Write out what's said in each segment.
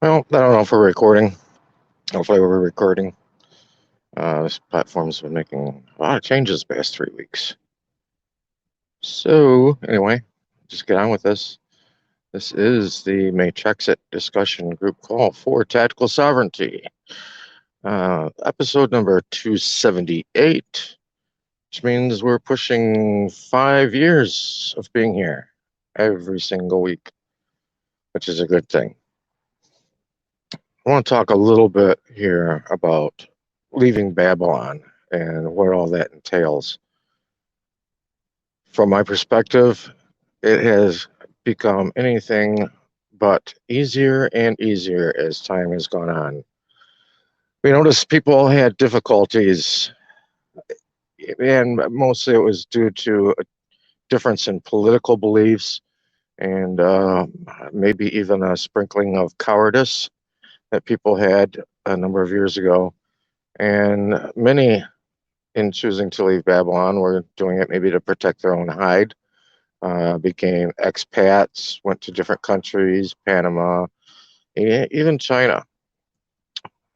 Well, I don't know if we're recording. Hopefully, we're recording. This platform's been making a lot of changes the past 3 weeks. So, anyway, just get on with this. This is the Matrexit discussion group call for tactical sovereignty. Episode number 278, which means we're pushing 5 years of being here every single week, which is a good thing. I want to talk a little bit here about leaving Babylon and what all that entails. From my perspective, it has become anything but easier and easier as time has gone on. We noticed people had difficulties, and mostly it was due to a difference in political beliefs and maybe even a sprinkling of cowardice that people had a number of years ago. And many, in choosing to leave Babylon, were doing it maybe to protect their own hide. Became expats, went to different countries, Panama, even China.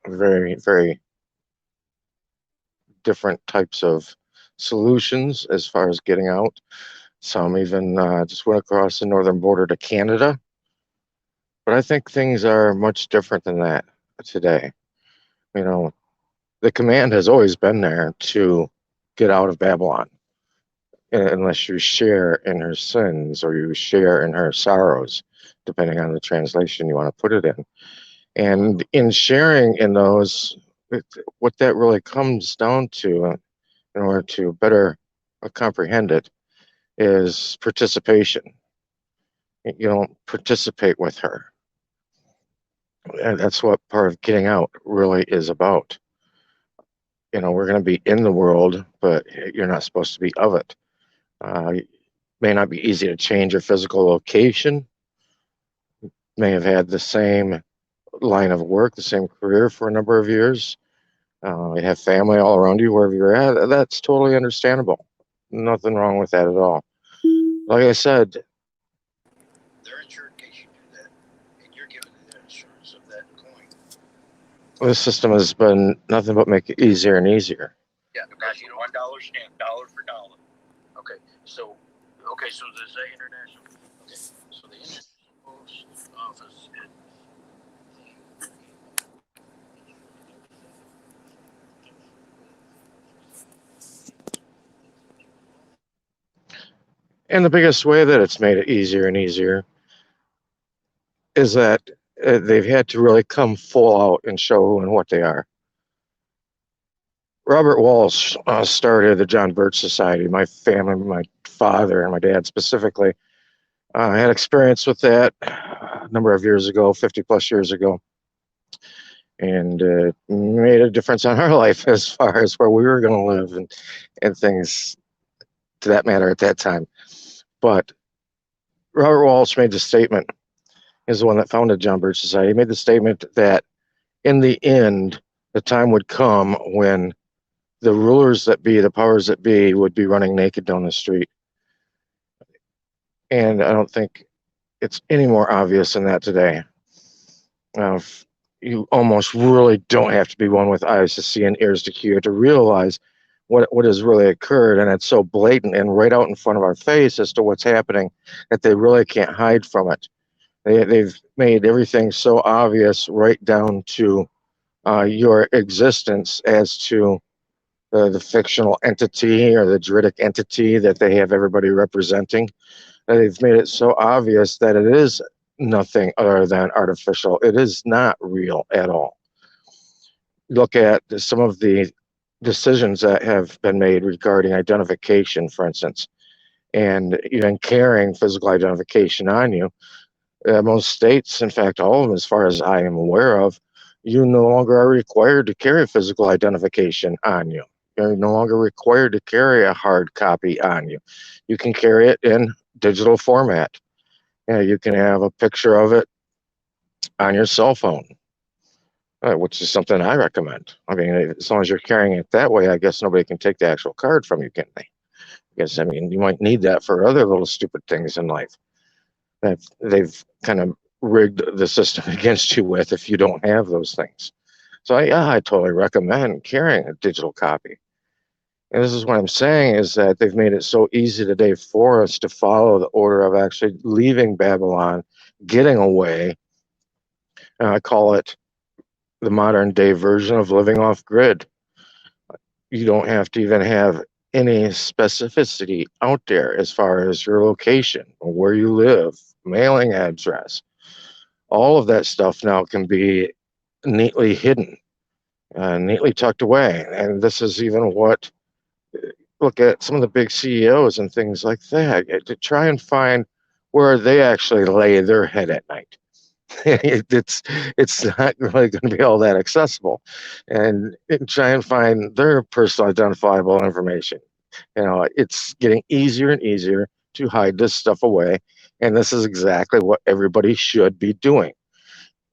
Very, very different types of solutions as far as getting out. Some even just went across the northern border to Canada. But I think things are much different than that today. You know, the command has always been there to get out of Babylon, unless you share in her sins or you share in her sorrows, depending on the translation you want to put it in. And in sharing in those, what that really comes down to, in order to better comprehend it, is participation. You don't participate with her. And that's what part of getting out really is about. We're going to be in the world, but you're not supposed to be of it. It may not be easy to change your physical location. May have had the same line of work, the same career for a number of years. You have family all around you wherever you're at. That's totally understandable. Nothing wrong with that at all. Like I said, they're insured in case you do that, and you're giving the insurance of that coin. this system has been nothing but make it easier and easier. Yeah, because $1 stamp, dollar for dollar. Okay, so does that international? Okay, so the international post office is. And the biggest way that it's made it easier and easier is that they've had to really come full out and show who and what they are. Robert Walsh started the John Birch Society. My family, my father and my dad specifically, had experience with that a number of years ago, 50 plus years ago, and made a difference on our life as far as where we were going to live and things to that matter at that time. But Robert Walsh made the statement, is the one that founded John Birch Society. He made the statement that in the end, the time would come when the rulers that be, the powers that be, would be running naked down the street. And I don't think it's any more obvious than that today. You almost really don't have to be one with eyes to see and ears to hear to realize what has really occurred. And it's so blatant and right out in front of our face as to what's happening that they really can't hide from it. They've made everything so obvious right down to your existence as to the fictional entity or the juridic entity that they have everybody representing. They've made it so obvious that it is nothing other than artificial. It is not real at all. Look at some of the decisions that have been made regarding identification, for instance, and even carrying physical identification on you. Most states, in fact, all of them, as far as I am aware of, you no longer are required to carry physical identification on you. You're no longer required to carry a hard copy on you. You can carry it in digital format. You can have a picture of it on your cell phone, which is something I recommend. I mean, as long as you're carrying it that way, I guess nobody can take the actual card from you, can they? Because, I mean, you might need that for other little stupid things in life. They've kind of rigged the system against you with if you don't have those things. So I totally recommend carrying a digital copy. And this is what I'm saying is that they've made it so easy today for us to follow the order of actually leaving Babylon, getting away. I call it the modern day version of living off grid. You don't have to even have any specificity out there as far as your location or where you live, mailing address. All of that stuff now can be neatly hidden, neatly tucked away. And this is even what, look at some of the big CEOs and things like that, to try and find where they actually lay their head at night. it's it's not really going to be all that accessible, and try and find their personal identifiable information. It's getting easier and easier to hide this stuff away, and this is exactly what everybody should be doing.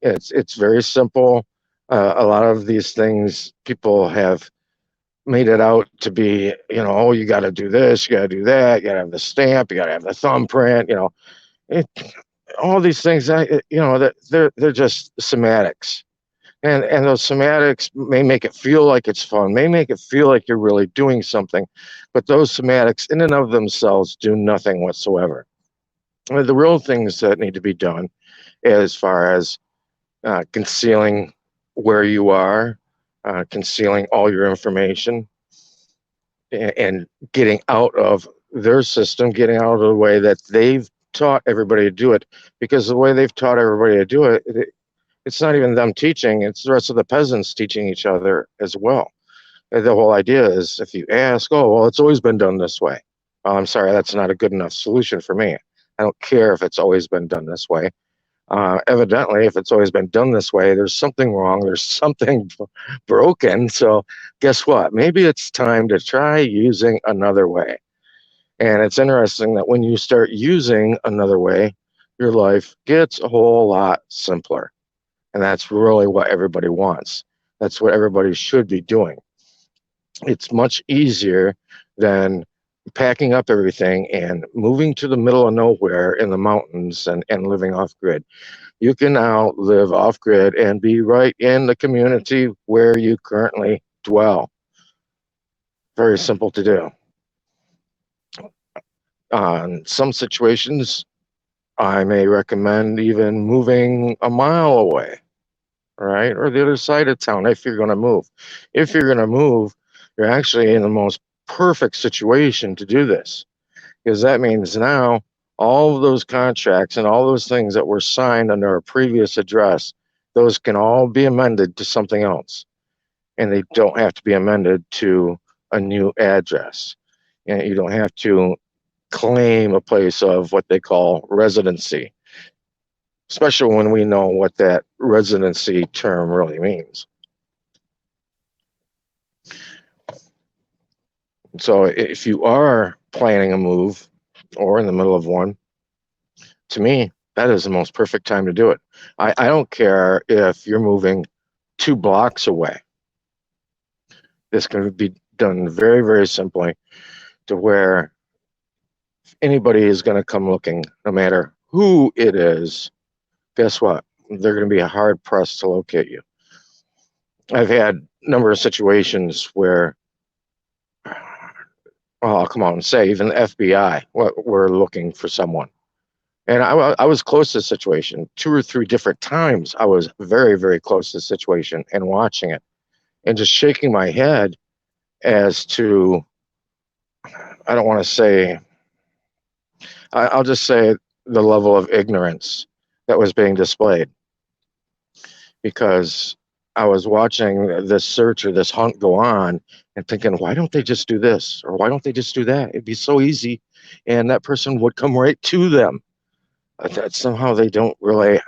It's very simple. A lot of these things people have made it out to be, oh, you got to do this, you got to do that, you got to have the stamp, you got to have the thumbprint. It, all these things, that they're just semantics, and those semantics may make it feel like it's fun, may make it feel like you're really doing something, but those semantics in and of themselves do nothing whatsoever. The real things that need to be done as far as concealing where you are, concealing all your information, and getting out of their system, getting out of the way that they've taught everybody to do it. Because the way they've taught everybody to do it, it's not even them teaching, it's the rest of the peasants teaching each other as well. And the whole idea is if you ask, oh, well, it's always been done this way. I'm sorry, that's not a good enough solution for me. I don't care if it's always been done this way. Evidently, if it's always been done this way, there's something wrong, there's something broken. So guess what? Maybe it's time to try using another way. And it's interesting that when you start using another way, your life gets a whole lot simpler. And that's really what everybody wants. That's what everybody should be doing. It's much easier than packing up everything and moving to the middle of nowhere in the mountains and living off grid. You can now live off grid and be right in the community where you currently dwell. Very simple to do. In some situations, I may recommend even moving a mile away, right? Or the other side of town if you're going to move. If you're going to move, you're actually in the most perfect situation to do this, because that means now all of those contracts and all those things that were signed under a previous address, those can all be amended to something else. And they don't have to be amended to a new address. And you don't have to claim a place of what they call residency, especially when we know what that residency term really means. So if you are planning a move or in the middle of one, to me, that is the most perfect time to do it. I don't care if you're moving 2 blocks away. This can be done very, very simply to where if anybody is going to come looking, no matter who it is, guess what? They're going to be hard pressed to locate you. I've had a number of situations where, well, I'll come out and say, even the FBI were looking for someone. And I was close to the situation 2 or 3 different times. I was very, very close to the situation and watching it and just shaking my head as to, I don't want to say, I'll just say the level of ignorance that was being displayed. Because I was watching this search or this hunt go on and thinking, why don't they just do this? Or why don't they just do that? It'd be so easy. And that person would come right to them. That somehow they don't really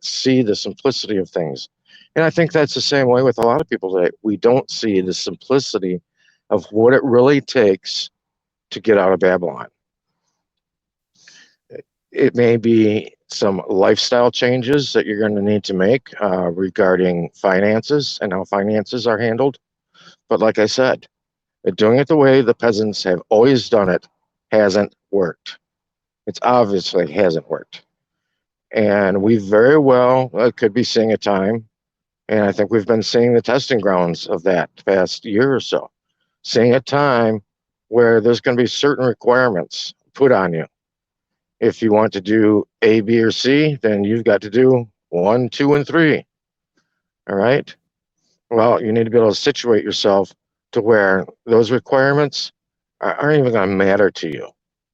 see the simplicity of things. And I think that's the same way with a lot of people today. We don't see the simplicity of what it really takes to get out of Babylon. It may be some lifestyle changes that you're going to need to make regarding finances and how finances are handled. But like I said, doing it the way the peasants have always done it hasn't worked. It's obviously hasn't worked. And we very well could be seeing a time, and I think we've been seeing the testing grounds of that the past year or so, seeing a time where there's going to be certain requirements put on you. If you want to do A, B, or C, then you've got to do one, two, and three. All right. Well, you need to be able to situate yourself to where those requirements aren't even going to matter to you.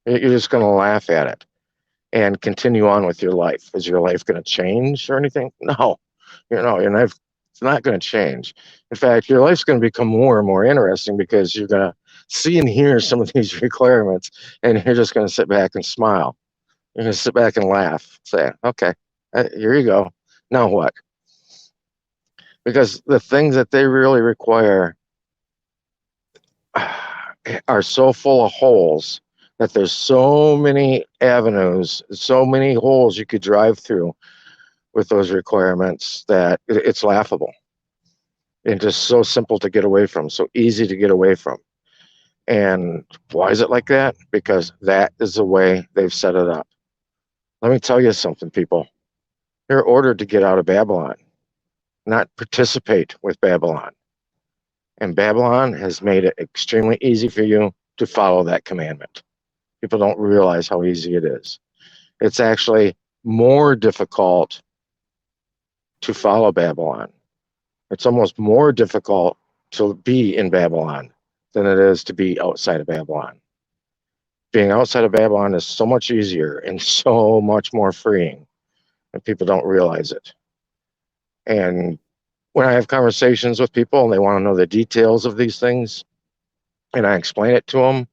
You're just going to laugh at it and continue on with your life. Is your life going to change or anything? No, your life, it's not going to change. In fact, your life's going to become more and more interesting because you're going to see and hear some of these requirements, and you're just going to sit back and smile. You're going to sit back and laugh, say, okay, here you go. Now what? Because the things that they really require are so full of holes that there's so many avenues, so many holes you could drive through with those requirements that it's laughable and just so simple to get away from, so easy to get away from. And why is it like that? Because that is the way they've set it up. Let me tell you something, people. You're ordered to get out of Babylon, not participate with Babylon. And Babylon has made it extremely easy for you to follow that commandment. People don't realize how easy it is. It's actually more difficult to follow Babylon. It's almost more difficult to be in Babylon than it is to be outside of Babylon. Being outside of Babylon is so much easier and so much more freeing, and people don't realize it. And when I have conversations with people and they want to know the details of these things, and I explain it to them,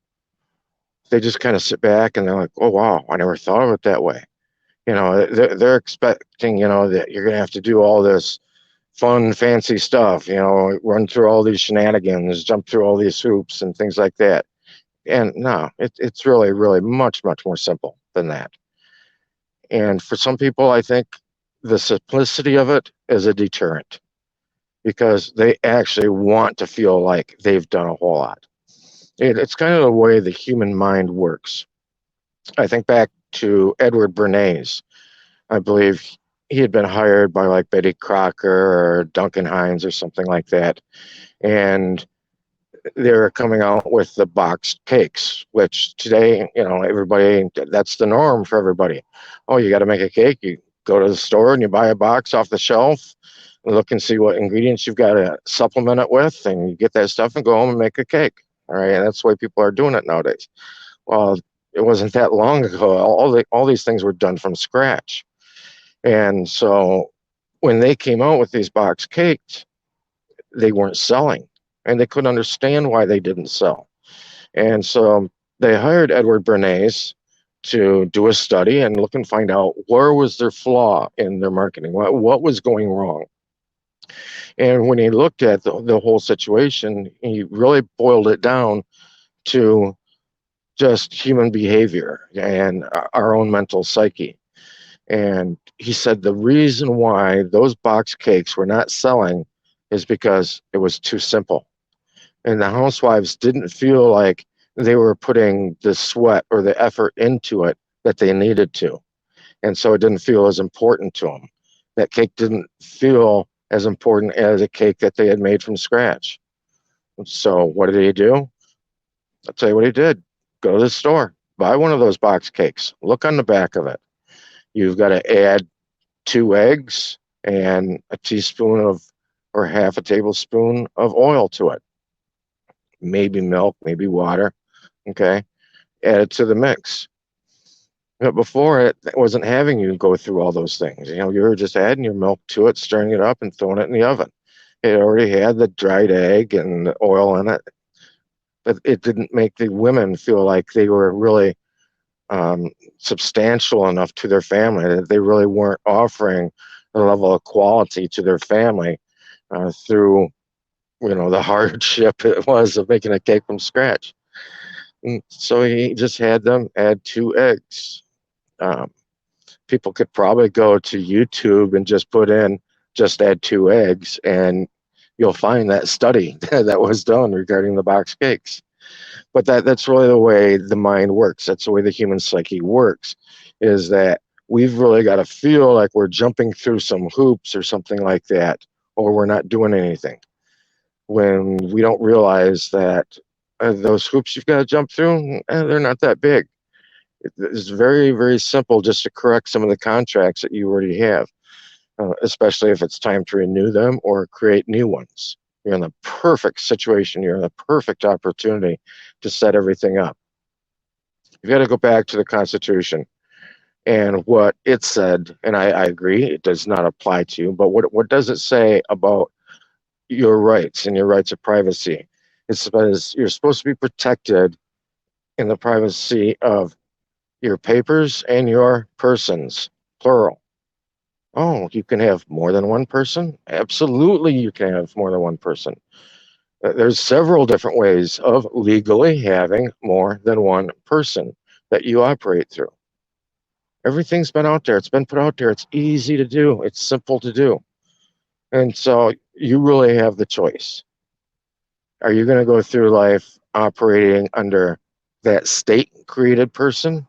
they just kind of sit back and they're like, "Oh wow, I never thought of it that way." They're expecting, that you're going to have to do all this fun, fancy stuff, run through all these shenanigans, jump through all these hoops and things like that. And no, it's really, really much, much more simple than that. And for some people, I think the simplicity of it is a deterrent because they actually want to feel like they've done a whole lot. It's kind of the way the human mind works. I think back to Edward Bernays. I believe he had been hired by like Betty Crocker or Duncan Hines or something like that. And they were coming out with the boxed cakes, which today, everybody, that's the norm for everybody. Oh, you got to make a cake. You go to the store and you buy a box off the shelf, and look and see what ingredients you've got to supplement it with, and you get that stuff and go home and make a cake. All right. And that's the way people are doing it nowadays. Well, it wasn't that long ago. All these things were done from scratch. And so when they came out with these box cakes, they weren't selling and they couldn't understand why they didn't sell. And so they hired Edward Bernays to do a study and look and find out where was their flaw in their marketing, what was going wrong. And when he looked at the whole situation, he really boiled it down to just human behavior and our own mental psyche. And he said the reason why those box cakes were not selling is because it was too simple. And the housewives didn't feel like they were putting the sweat or the effort into it that they needed to. And so it didn't feel as important to them. That cake didn't feel as important as a cake that they had made from scratch. So what did he do? I'll tell you what he did. Go to the store, buy one of those box cakes, look on the back of it. You've got to add 2 eggs and a teaspoon of or half a tablespoon of oil to it. Maybe milk, maybe water. Okay. Add it to the mix. But before it wasn't having you go through all those things. You were just adding your milk to it, stirring it up, and throwing it in the oven. It already had the dried egg and the oil in it, but it didn't make the women feel like they were really substantial enough to their family, that they really weren't offering the level of quality to their family through, the hardship it was of making a cake from scratch. And so he just had them add 2 eggs. People could probably go to YouTube and just put in just add 2 eggs, and you'll find that study that was done regarding the box cakes. But that's really the way the mind works. That's the way the human psyche works, is that we've really got to feel like we're jumping through some hoops or something like that, or we're not doing anything, when we don't realize that those hoops you've got to jump through, they're not that big. It's very, very simple just to correct some of the contracts that you already have, especially if it's time to renew them or create new ones. You're in the perfect situation. You're in the perfect opportunity to set everything up. You've got to go back to the Constitution and what it said, and I agree, it does not apply to you, but what does it say about your rights and your rights of privacy? It says you're supposed to be protected in the privacy of your papers and your persons, plural. Oh, you can have more than one person? Absolutely, you can have more than one person. There's several different ways of legally having more than one person that you operate through. Everything's been out there. It's been put out there. It's easy to do. It's simple to do. And so you really have the choice. Are you going to go through life operating under that state created person?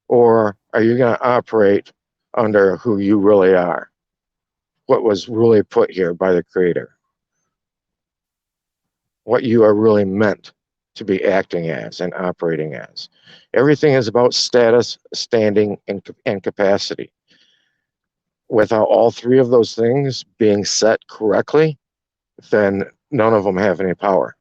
Or are you going to operate under who you really are? What was really put here by the Creator? What you are really meant to be acting as and operating as. Everything is about status, standing, and capacity. Without all three of those things being set correctly, then none of them have any power.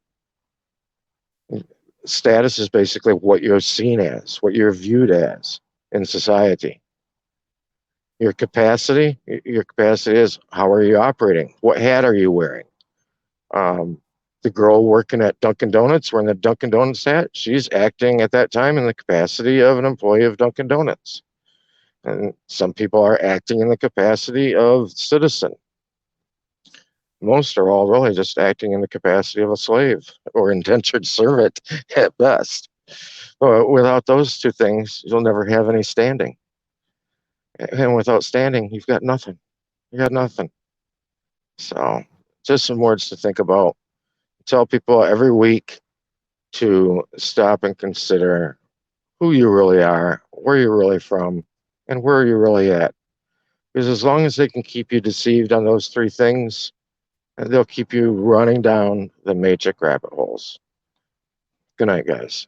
Status is basically what you're seen as, what you're viewed as in society. Your capacity is how are you operating? What hat are you wearing? The girl working at Dunkin' Donuts wearing the Dunkin' Donuts hat, she's acting at that time in the capacity of an employee of Dunkin' Donuts. And some people are acting in the capacity of citizen. Most are all really just acting in the capacity of a slave or indentured servant at best. But without those two things, you'll never have any standing. And without standing, you've got nothing. You got nothing. So just some words to think about. Tell people every week to stop and consider who you really are, where you're really from, and where you're really at. Because as long as they can keep you deceived on those three things, they'll keep you running down the matrix rabbit holes. Good night, guys.